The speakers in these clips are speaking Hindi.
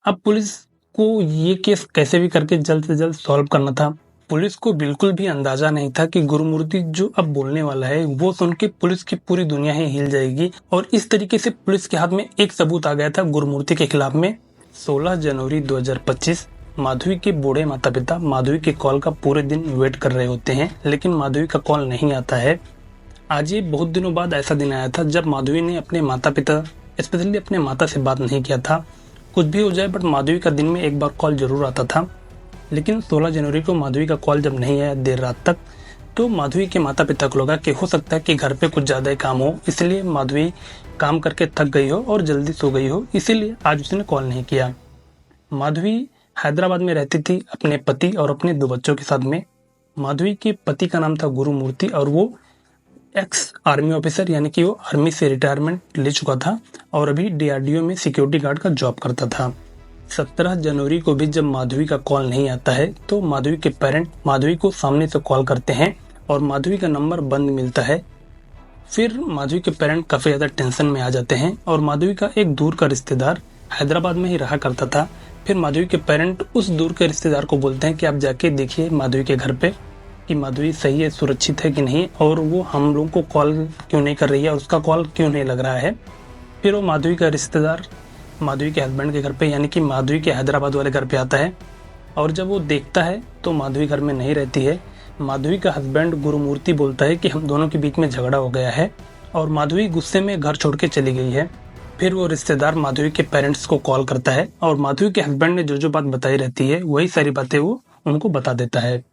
अब पुलिस को ये केस कैसे भी करके जल्द से जल्द सॉल्व करना था। पुलिस को बिल्कुल भी अंदाजा नहीं था कि गुरुमूर्ति जो अब बोलने वाला है वो सुन के पुलिस की पूरी दुनिया ही हिल जाएगी। और इस तरीके से पुलिस के हाथ में एक सबूत आ गया था गुरुमूर्ति के खिलाफ में। 16 जनवरी 2025 माधवी के बूढ़े माता पिता माधवी के कॉल का पूरे दिन वेट कर रहे होते हैं, लेकिन माधवी का कॉल नहीं आता है। आज ये बहुत दिनों बाद ऐसा दिन आया था जब माधवी ने अपने माता पिता स्पेशली अपने माता से बात नहीं किया था। कुछ भी हो जाए बट माधवी का दिन में एक बार कॉल जरूर आता था। लेकिन 16 जनवरी को माधवी का कॉल जब नहीं आया देर रात तक, तो माधवी के माता पिता को लगा कि हो सकता है कि घर पे कुछ ज़्यादा ही काम हो, इसलिए माधवी काम करके थक गई हो और जल्दी सो गई हो, इसीलिए आज उसने कॉल नहीं किया। माधवी हैदराबाद में रहती थी अपने पति और अपने 2 बच्चों के साथ में। माधवी के पति का नाम था गुरुमूर्ति और वो एक्स आर्मी ऑफिसर यानी कि वो आर्मी से रिटायरमेंट ले चुका था और अभी डीआरडीओ में सिक्योरिटी गार्ड का जॉब करता था। 17 जनवरी को भी जब माधवी का कॉल नहीं आता है तो माधवी के पेरेंट माधवी को सामने से कॉल करते हैं और माधवी का नंबर बंद मिलता है। फिर माधवी के पेरेंट काफ़ी ज़्यादा टेंशन में आ जाते हैं और माधवी का एक दूर का रिश्तेदार हैदराबाद में ही रहा करता था। फिर माधवी के पेरेंट उस दूर के रिश्तेदार को बोलते हैं कि आप जाके देखिए माधवी के घर पे कि माधवी सही है, सुरक्षित है कि नहीं, और वो हम लोगों को कॉल क्यों नहीं कर रही है, उसका कॉल क्यों नहीं लग रहा है। फिर वो माधवी का रिश्तेदार माधवी के हस्बैंड के घर पे यानी कि माधवी के हैदराबाद वाले घर पे आता है और जब वो देखता है तो माधवी घर में नहीं रहती है। माधवी का हस्बैंड गुरुमूर्ति बोलता है कि हम दोनों के बीच में झगड़ा हो गया है और माधवी गुस्से में घर छोड़ के चली गई है। फिर वो रिश्तेदार माधवी के पेरेंट्स को कॉल करता है और माधवी के हस्बैंड ने जो जो बात बताई रहती है वही सारी बातें वो उनको बता देता है।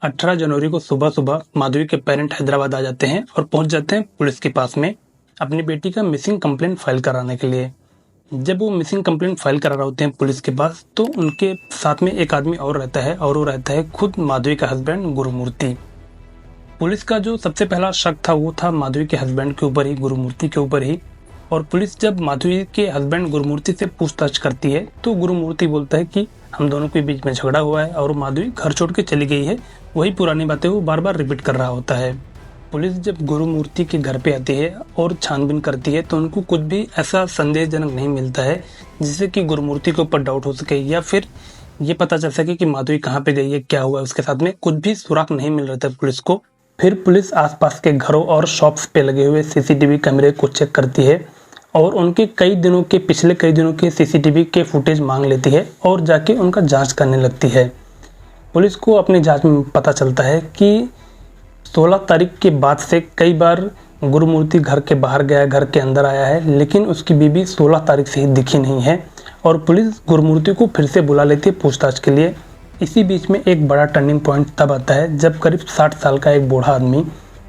18 जनवरी को सुबह सुबह माधवी के पेरेंट हैदराबाद आ जाते हैं और पहुंच जाते हैं पुलिस के पास में अपनी बेटी का मिसिंग कंप्लेंट फाइल कराने के लिए। जब वो मिसिंग कंप्लेंट फाइल करा रहे होते हैं पुलिस के पास तो उनके साथ में एक आदमी और रहता है और वो रहता है खुद माधवी का हस्बैंड गुरुमूर्ति। पुलिस का जो सबसे पहला शक था वो था माधवी के हस्बैंड के ऊपर ही, गुरुमूर्ति के ऊपर ही। और पुलिस जब माधवी के हस्बैंड गुरुमूर्ति से पूछताछ करती है तो गुरुमूर्ति बोलता है कि हम दोनों के बीच में झगड़ा हुआ है और माधवी घर छोड़ के चली गई है। वही पुरानी बातें वो बार बार रिपीट कर रहा होता है। पुलिस जब गुरुमूर्ति के घर पे आती है और छानबीन करती है तो उनको कुछ भी ऐसा संदेहजनक नहीं मिलता है जिससे कि गुरुमूर्ति के ऊपर डाउट हो सके या फिर ये पता चल सके कि माधवी कहाँ पे गई है, क्या हुआ उसके साथ में। कुछ भी सुराग नहीं मिल रहा था पुलिस को। फिर पुलिस आसपास के घरों और शॉप्स पे लगे हुए सीसीटीवी कैमरे को चेक करती है और उनके पिछले कई दिनों के सीसीटीवी के फुटेज मांग लेती है और जाके उनका जांच करने लगती है। पुलिस को अपनी जांच में पता चलता है कि 16 तारीख के बाद से कई बार गुरुमूर्ति घर के बाहर गया, घर के अंदर आया है, लेकिन उसकी बीबी 16 तारीख से ही दिखी नहीं है और पुलिस गुरुमूर्ति को फिर से बुला लेती है पूछताछ के लिए। इसी बीच में एक बड़ा टर्निंग पॉइंट तब आता है जब करीब 60 साल का एक बूढ़ा आदमी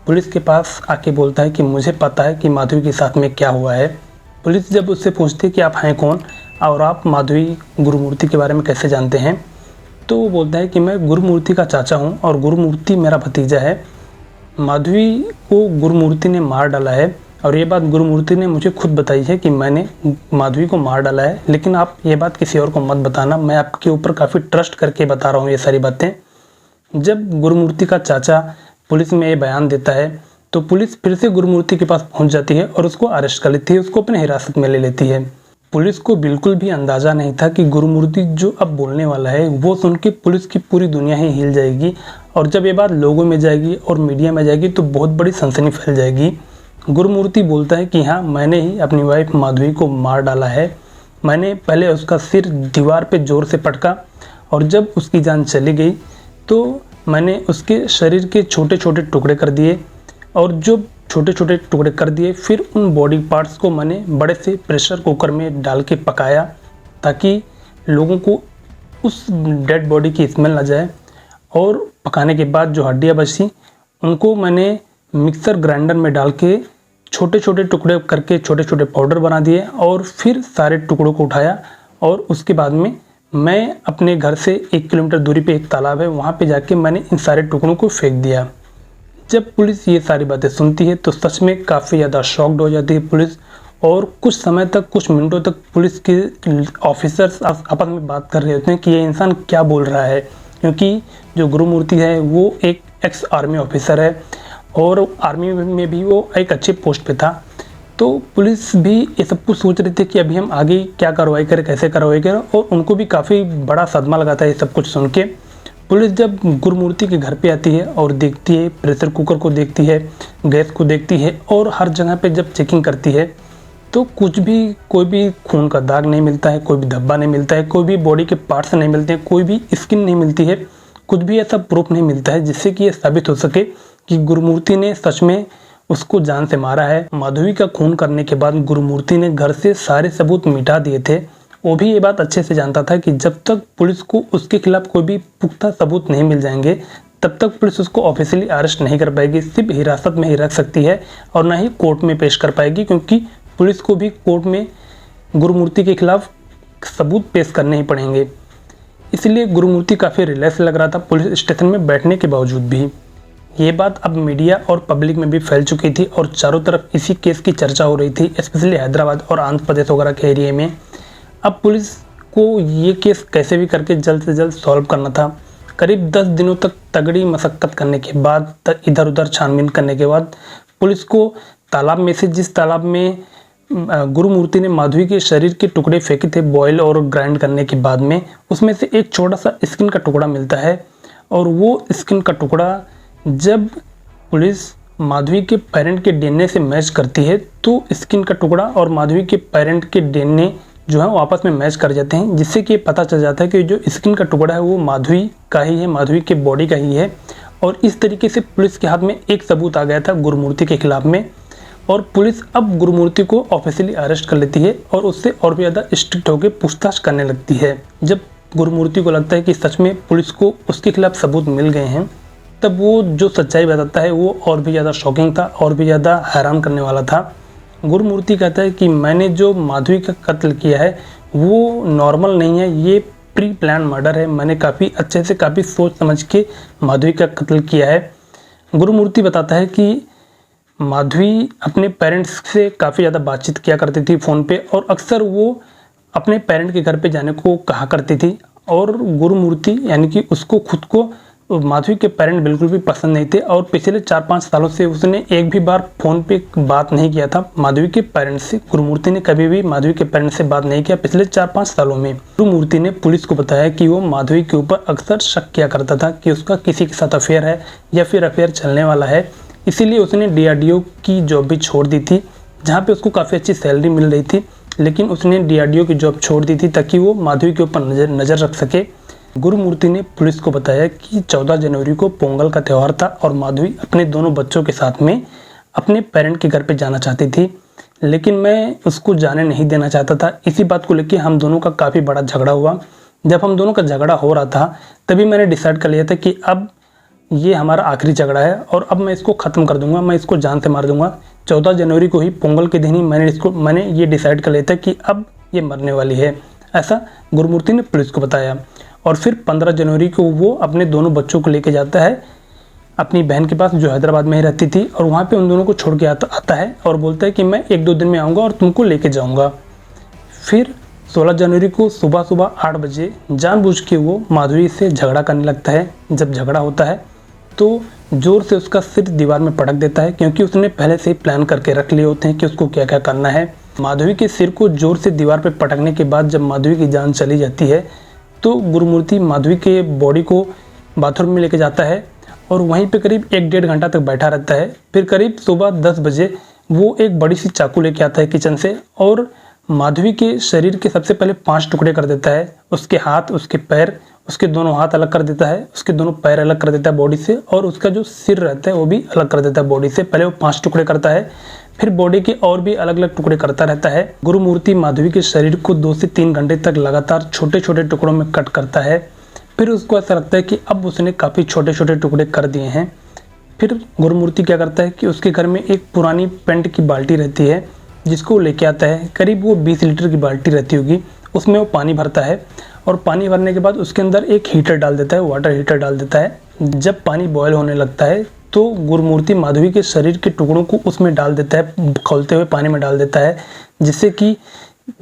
पुलिस के पास आके बोलता है कि मुझे पता है कि माधवी के साथ में क्या हुआ है। पुलिस जब उससे पूछती है कि आप हैं कौन और आप माधवी गुरुमूर्ति के बारे में कैसे जानते हैं, तो वो बोलता है कि मैं गुरुमूर्ति का चाचा हूँ और गुरुमूर्ति मेरा भतीजा है। माधवी को गुरुमूर्ति ने मार डाला है और ये बात गुरुमूर्ति ने मुझे खुद बताई है कि मैंने माधवी को मार डाला है, लेकिन आप ये बात किसी और को मत बताना, मैं आपके ऊपर काफ़ी ट्रस्ट करके बता रहा हूँ ये सारी बातें। जब गुरुमूर्ति का चाचा पुलिस में ये बयान देता है तो पुलिस फिर से गुरुमूर्ति के पास पहुंच जाती है और उसको अरेस्ट कर लेती है, उसको अपने हिरासत में ले लेती है। पुलिस को बिल्कुल भी अंदाज़ा नहीं था कि गुरुमूर्ति जो अब बोलने वाला है वो सुन के पुलिस की पूरी दुनिया ही हिल जाएगी और जब ये बात लोगों में जाएगी और मीडिया में जाएगी तो बहुत बड़ी सनसनी फैल जाएगी। गुरुमूर्ति बोलता है कि हाँ, मैंने ही अपनी वाइफ माधवी को मार डाला है। मैंने पहले उसका सिर दीवार पे ज़ोर से पटका और जब उसकी जान चली गई तो मैंने उसके शरीर के छोटे छोटे टुकड़े कर दिए और जो छोटे छोटे टुकड़े कर दिए फिर उन बॉडी पार्ट्स को मैंने बड़े से प्रेशर कुकर में डाल के पकाया ताकि लोगों को उस डेड बॉडी की स्मेल ना जाए। और पकाने के बाद जो हड्डियाँ बची उनको मैंने मिक्सर ग्राइंडर में डाल के छोटे छोटे टुकड़े करके छोटे छोटे पाउडर बना दिए और फिर सारे टुकड़ों को उठाया और उसके बाद में मैं अपने घर से 1 किलोमीटर दूरी पे एक तालाब है, वहाँ पे जाके मैंने इन सारे टुकड़ों को फेंक दिया। जब पुलिस ये सारी बातें सुनती है तो सच में काफ़ी ज़्यादा शॉक्ड हो जाती है पुलिस और कुछ समय तक, कुछ मिनटों तक पुलिस के ऑफिसर्स आपस में बात कर रहे होते हैं कि ये इंसान क्या बोल रहा है, क्योंकि जो गुरुमूर्ति है वो एक एक्स आर्मी ऑफिसर है और आर्मी में भी वो एक अच्छे पोस्ट पे था। तो पुलिस भी ये सब कुछ सोच रही थी कि अभी हम आगे क्या कार्रवाई करें, कैसे कार्रवाई करें, और उनको भी काफ़ी बड़ा सदमा लगा था ये सब कुछ सुन के। पुलिस जब गुरुमूर्ति के घर पे आती है और देखती है, प्रेशर कुकर को देखती है, गैस को देखती है, और हर जगह पे जब चेकिंग करती है तो कोई भी खून का दाग नहीं मिलता है, कोई भी धब्बा नहीं मिलता है, कोई भी बॉडी के पार्ट्स नहीं मिलते हैं, कोई भी स्किन नहीं मिलती है, कुछ भी ऐसा प्रूफ नहीं मिलता है जिससे कि ये साबित हो सके कि गुरुमूर्ति ने सच में उसको जान से मारा है। माधवी का खून करने के बाद गुरुमूर्ति ने घर से सारे सबूत मिटा दिए थे। वो भी ये बात अच्छे से जानता था कि जब तक पुलिस को उसके खिलाफ कोई भी पुख्ता सबूत नहीं मिल जाएंगे तब तक पुलिस उसको ऑफिशियली अरेस्ट नहीं कर पाएगी, सिर्फ हिरासत में ही रख सकती है और ना ही कोर्ट में पेश कर पाएगी, क्योंकि पुलिस को भी कोर्ट में गुरुमूर्ति के खिलाफ सबूत पेश करने ही पड़ेंगे। इसलिए गुरुमूर्ति काफ़ी रिलैक्स लग रहा था पुलिस स्टेशन में बैठने के बावजूद भी। ये बात अब मीडिया और पब्लिक में भी फैल चुकी थी और चारों तरफ इसी केस की चर्चा हो रही थी, स्पेशली हैदराबाद और आंध्र प्रदेश वगैरह के एरिया में। अब पुलिस को ये केस कैसे भी करके जल्द से जल्द सॉल्व करना था। करीब 10 दिनों तक तगड़ी मशक्कत करने के बाद, इधर उधर छानबीन करने के बाद, पुलिस को तालाब में से, जिस तालाब में गुरुमूर्ति ने माधवी के शरीर के टुकड़े फेंके थे बॉयल और ग्राइंड करने के बाद में, उसमें से एक छोटा सा स्किन का टुकड़ा मिलता है। और वो स्किन का टुकड़ा जब पुलिस माधवी के पेरेंट के डीएनए से मैच करती है तो स्किन का टुकड़ा और माधवी के पेरेंट के डीएनए जो है वो आपस में मैच कर जाते हैं, जिससे कि पता चल जाता है कि जो स्किन का टुकड़ा है वो माधवी का ही है, माधवी के बॉडी का ही है। और इस तरीके से पुलिस के हाथ में एक सबूत आ गया था गुरुमूर्ति के खिलाफ में, और पुलिस अब गुरुमूर्ति को ऑफिशियली अरेस्ट कर लेती है और उससे और भी ज़्यादा स्ट्रिक्ट होकर पूछताछ करने लगती है। जब गुरुमूर्ति को लगता है कि सच में पुलिस को उसके खिलाफ सबूत मिल गए हैं, तब वो जो सच्चाई बताता है वो और भी ज़्यादा शॉकिंग था, और भी ज़्यादा हैरान करने वाला था। गुरुमूर्ति कहता है कि मैंने जो माधवी का कत्ल किया है वो नॉर्मल नहीं है, ये प्री प्लान मर्डर है। मैंने काफ़ी अच्छे से, काफ़ी सोच समझ के माधवी का कत्ल किया है। गुरुमूर्ति बताता है कि माधवी अपने पेरेंट्स से काफ़ी ज़्यादा बातचीत किया करती थी फ़ोन पे, और अक्सर वो अपने पेरेंट के घर पे जाने को कहा करती थी। और गुरुमूर्ति यानी कि उसको खुद को माधवी के पेरेंट बिल्कुल भी पसंद नहीं थे, और पिछले 4-5 सालों से उसने एक भी बार फ़ोन पे बात नहीं किया था माधवी के पेरेंट्स से। गुरुमूर्ति ने कभी भी माधवी के पेरेंट्स से बात नहीं किया पिछले 4-5 सालों में। गुरुमूर्ति ने पुलिस को बताया कि वो माधवी के ऊपर अक्सर शक किया करता था कि उसका किसी के साथ अफेयर है या फिर अफेयर चलने वाला है। इसीलिए उसने DRDO की जॉब भी छोड़ दी थी, जहाँ पे उसको काफ़ी अच्छी सैलरी मिल रही थी, लेकिन उसने DRDO की जॉब छोड़ दी थी ताकि वो माधवी के ऊपर नज़र रख सके। गुरुमूर्ति ने पुलिस को बताया कि 14 जनवरी को पोंगल का त्यौहार था और माधवी अपने दोनों बच्चों के साथ में अपने पेरेंट के घर पे जाना चाहती थी, लेकिन मैं उसको जाने नहीं देना चाहता था। इसी बात को लेकर हम दोनों का काफ़ी बड़ा झगड़ा हुआ। जब हम दोनों का झगड़ा हो रहा था तभी मैंने डिसाइड कर लिया था कि अब ये हमारा आखिरी झगड़ा है और अब मैं इसको ख़त्म कर दूंगा, मैं इसको जान से मार दूंगा। 14 जनवरी को ही, पोंगल के दिन ही मैंने ये डिसाइड कर लिया था कि अब ये मरने वाली है, ऐसा गुरुमूर्ति ने पुलिस को बताया। और फिर 15 जनवरी को वो अपने दोनों बच्चों को लेके जाता है अपनी बहन के पास, जो हैदराबाद में ही रहती थी, और वहाँ पे उन दोनों को छोड़ के आता है और बोलता है कि मैं 1-2 दिन में आऊँगा और तुमको लेके जाऊँगा। फिर 16 जनवरी को सुबह 8 बजे जानबूझ के वो माधवी से झगड़ा करने लगता है। जब झगड़ा होता है तो ज़ोर से उसका सिर दीवार में पटक देता है, क्योंकि उसने पहले से ही प्लान करके रख लिए होते हैं कि उसको क्या क्या करना है। माधवी के सिर को ज़ोर से दीवार पर पटकने के बाद जब माधवी की जान चली जाती है तो गुरुमूर्ति माधवी के बॉडी को बाथरूम में लेके जाता है और वहीं पे करीब 1-1.5 घंटा तक बैठा रहता है। फिर करीब सुबह 10 बजे वो एक बड़ी सी चाकू लेके आता है किचन से और माधवी के शरीर के सबसे पहले 5 टुकड़े कर देता है। उसके हाथ, उसके पैर, उसके दोनों हाथ अलग कर देता है, उसके दोनों पैर अलग कर देता है बॉडी से, और उसका जो सिर रहता है वो भी अलग कर देता है बॉडी से। पहले वो 5 टुकड़े करता है, फिर बॉडी के और भी अलग अलग टुकड़े करता रहता है। गुरुमूर्ति माधवी के शरीर को 2 से 3 घंटे तक लगातार छोटे छोटे टुकड़ों में कट करता है। फिर उसको ऐसा लगता है कि अब उसने काफ़ी छोटे छोटे टुकड़े कर दिए हैं। फिर गुरुमूर्ति क्या करता है कि उसके घर में एक पुरानी पेंट की बाल्टी रहती है जिसको लेके आता है। करीब वो 20 लीटर की बाल्टी रहती होगी, उसमें वो पानी भरता है और पानी भरने के बाद उसके अंदर एक हीटर डाल देता है, वाटर हीटर डाल देता है। जब पानी बॉयल होने लगता है तो गुरुमूर्ति माधवी के शरीर के टुकड़ों को उसमें डाल देता है, खौलते हुए पानी में डाल देता है, जिससे कि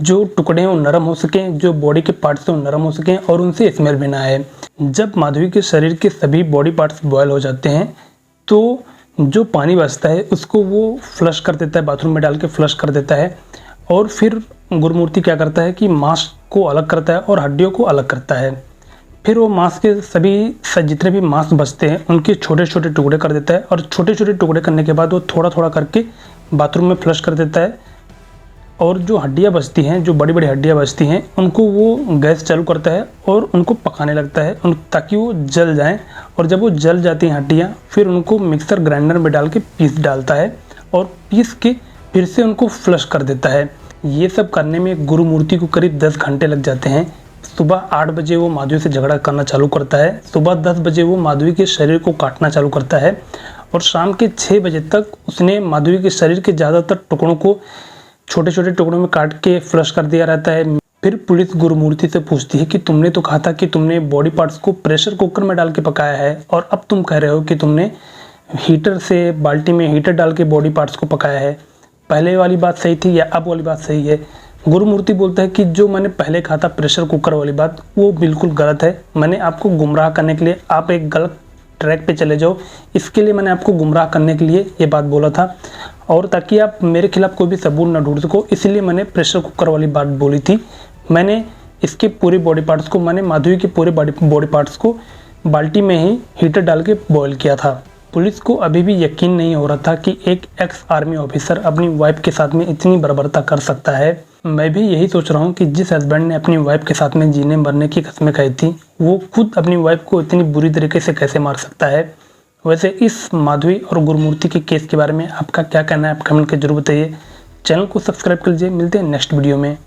जो टुकड़े हैं वो नरम हो सकें, जो बॉडी के पार्ट्स हैं वो नरम हो सकें और उनसे स्मेल भी ना आए। जब माधवी के शरीर के सभी बॉडी पार्ट्स बॉयल हो जाते हैं तो जो पानी बचता है उसको वो फ्लश कर देता है, बाथरूम में डाल के फ्लश कर देता है। और फिर गुरुमूर्ति क्या करता है कि मांस को अलग करता है और हड्डियों को अलग करता है। फिर वो मांस के जितने भी मांस बचते हैं उनके छोटे छोटे टुकड़े कर देता है, और छोटे छोटे टुकड़े करने के बाद वो थोड़ा थोड़ा करके बाथरूम में फ्लश कर देता है। और जो हड्डियाँ बचती हैं, जो बड़ी बड़ी हड्डियाँ बचती हैं, उनको वो गैस चालू करता है और उनको पकाने लगता है ताकि वो जल जाएं। और जब वो जल जाती हैं हड्डियाँ, फिर उनको मिक्सर ग्राइंडर में डाल के पीस डालता है और पीस के फिर से उनको फ्लश कर देता है। ये सब करने में गुरुमूर्ति को करीब 10 घंटे लग जाते हैं। सुबह 8 बजे वो माधवी से झगड़ा करना चालू करता है, सुबह 10 बजे वो माधवी के शरीर को काटना चालू करता है, और शाम के 6 बजे तक उसने माधवी के शरीर के ज़्यादातर टुकड़ों को छोटे छोटे टुकड़ों में काट के फ्लश कर दिया रहता है। फिर पुलिस गुरुमूर्ति से पूछती है कि तुमने तो कहा था कि तुमने बॉडी पार्ट्स को प्रेशर कुकर में डाल के पकाया है, और अब तुम कह रहे हो कि तुमने हीटर से बाल्टी में हीटर डाल के बॉडी पार्ट्स को पकाया है। पहले वाली बात सही थी या अब वाली बात सही है? गुरुमूर्ति बोलता है कि जो मैंने पहले कहा था प्रेशर कुकर वाली बात, वो बिल्कुल गलत है। मैंने आपको गुमराह करने के लिए, आप एक गलत ट्रैक पे चले जाओ, इसके लिए मैंने आपको गुमराह करने के लिए ये बात बोला था, और ताकि आप मेरे खिलाफ कोई भी सबूत ना ढूंढ सको, इसलिए मैंने प्रेशर कुकर वाली बात बोली थी। मैंने इसके पूरे बॉडी पार्ट्स को, मैंने माधवी के पूरे बॉडी पार्ट्स को बाल्टी में ही हीटर डाल के बॉयल किया था। पुलिस को अभी भी यकीन नहीं हो रहा था कि एक एक्स आर्मी ऑफिसर अपनी वाइफ के साथ में इतनी बर्बरता कर सकता है। मैं भी यही सोच रहा हूँ कि जिस हस्बैंड ने अपनी वाइफ के साथ में जीने मरने की कस्में खाई थी, वो खुद अपनी वाइफ को इतनी बुरी तरीके से कैसे मार सकता है। वैसे इस माधवी और गुरुमूर्ति के केस के बारे में आपका क्या कहना है, आप कमेंट करके जरूर बताइए। चैनल को सब्सक्राइब कर लीजिए। मिलते हैं नेक्स्ट वीडियो में।